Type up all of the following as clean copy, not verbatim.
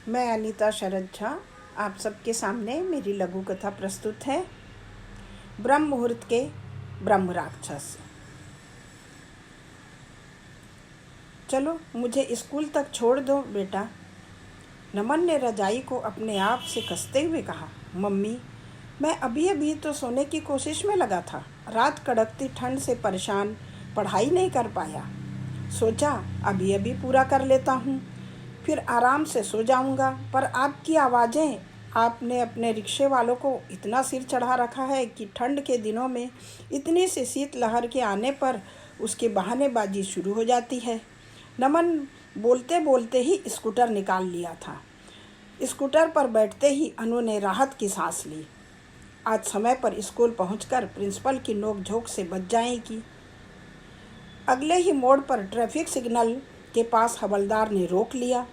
मैं अनीता शरद झा आप सबके सामने मेरी लघु कथा प्रस्तुत है। ब्रह्म मुहूर्त के ब्रह्म राक्षस। चलो मुझे स्कूल तक छोड़ दो बेटा। नमन ने रजाई को अपने आप से कसते हुए कहा। मम्मी, मैं अभी अभी तो सोने की कोशिश में लगा था। रात कड़कती ठंड से परेशान, पढ़ाई नहीं कर पाया। सोचा अभी अभी पूरा कर लेता हूँ, फिर आराम से सो जाऊँगा। पर आपकी आवाज़ें, आपने अपने रिक्शे वालों को इतना सिर चढ़ा रखा है कि ठंड के दिनों में इतनी सी शीतलहर के आने पर उसकी बहानेबाजी शुरू हो जाती है। नमन बोलते बोलते ही स्कूटर निकाल लिया था। स्कूटर पर बैठते ही अनु ने राहत की सांस ली। आज समय पर स्कूल पहुंचकर प्रिंसिपल की नोक-झोंक से बच जाएगी। अगले ही मोड़ पर ट्रैफिक सिग्नल के पास हवलदार ने रोक लिया।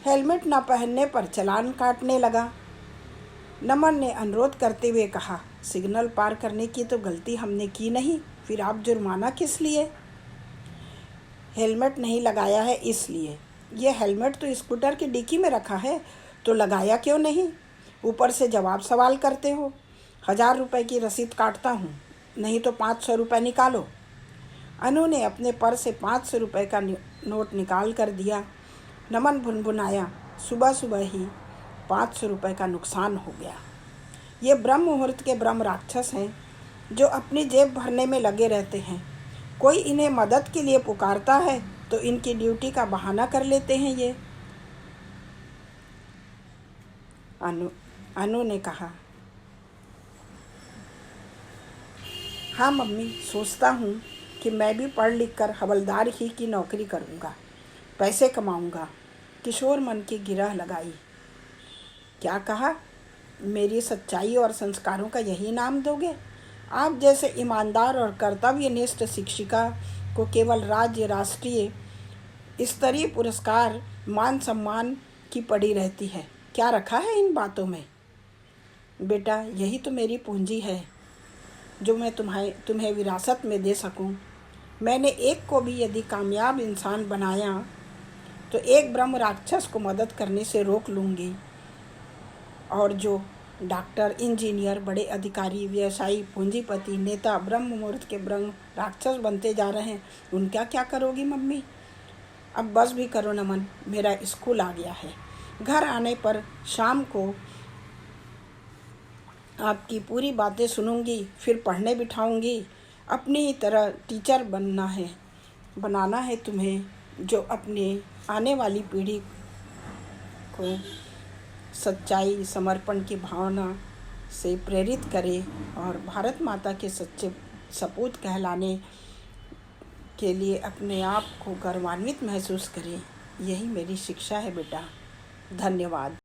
हेलमेट न पहनने पर चालान काटने लगा। नमन ने अनुरोध करते हुए कहा, सिग्नल पार करने की तो गलती हमने की नहीं, फिर आप जुर्माना किस लिए? हेलमेट नहीं लगाया है इसलिए। ये हेलमेट तो स्कूटर की डिक्की में रखा है, तो लगाया क्यों नहीं? ऊपर से जवाब सवाल करते हो। 1000 रुपये की रसीद काटता हूँ, नहीं तो 500 रुपये निकालो। अनु ने अपने पर्स से 500 रुपये का नोट निकाल कर दिया। नमन भुनभुनाया, सुबह सुबह ही 500 रुपये का नुकसान हो गया। ये ब्रह्म मुहूर्त के ब्रह्म राक्षस हैं, जो अपनी जेब भरने में लगे रहते हैं। कोई इन्हें मदद के लिए पुकारता है तो इनकी ड्यूटी का बहाना कर लेते हैं ये। अनु ने कहा, हाँ मम्मी, सोचता हूँ कि मैं भी पढ़ लिख कर हवलदार ही की नौकरी करूँगा, पैसे कमाऊँगा। किशोर मन की गिरह लगाई। क्या कहा? मेरी सच्चाई और संस्कारों का यही नाम दोगे? आप जैसे ईमानदार और कर्तव्यनिष्ठ शिक्षिका को केवल राज्य, राष्ट्रीय स्तरीय पुरस्कार, मान सम्मान की पड़ी रहती है। क्या रखा है इन बातों में? बेटा, यही तो मेरी पूंजी है जो मैं तुम्हें विरासत में दे सकूं। मैंने एक को भी यदि कामयाब इंसान बनाया तो एक ब्रह्म राक्षस को मदद करने से रोक लूँगी। और जो डॉक्टर, इंजीनियर, बड़े अधिकारी, व्यवसायी, पूंजीपति, नेता ब्रह्म मुहूर्त के ब्रह्म राक्षस बनते जा रहे हैं, उनका क्या करोगी मम्मी? अब बस भी करो नमन, मेरा स्कूल आ गया है। घर आने पर शाम को आपकी पूरी बातें सुनूंगी, फिर पढ़ने बिठाऊंगी। अपनी ही तरह टीचर बनाना है तुम्हें, जो अपने आने वाली पीढ़ी को सच्चाई, समर्पण की भावना से प्रेरित करे और भारत माता के सच्चे सपूत कहलाने के लिए अपने आप को गौरवान्वित महसूस करे। यही मेरी शिक्षा है बेटा। धन्यवाद।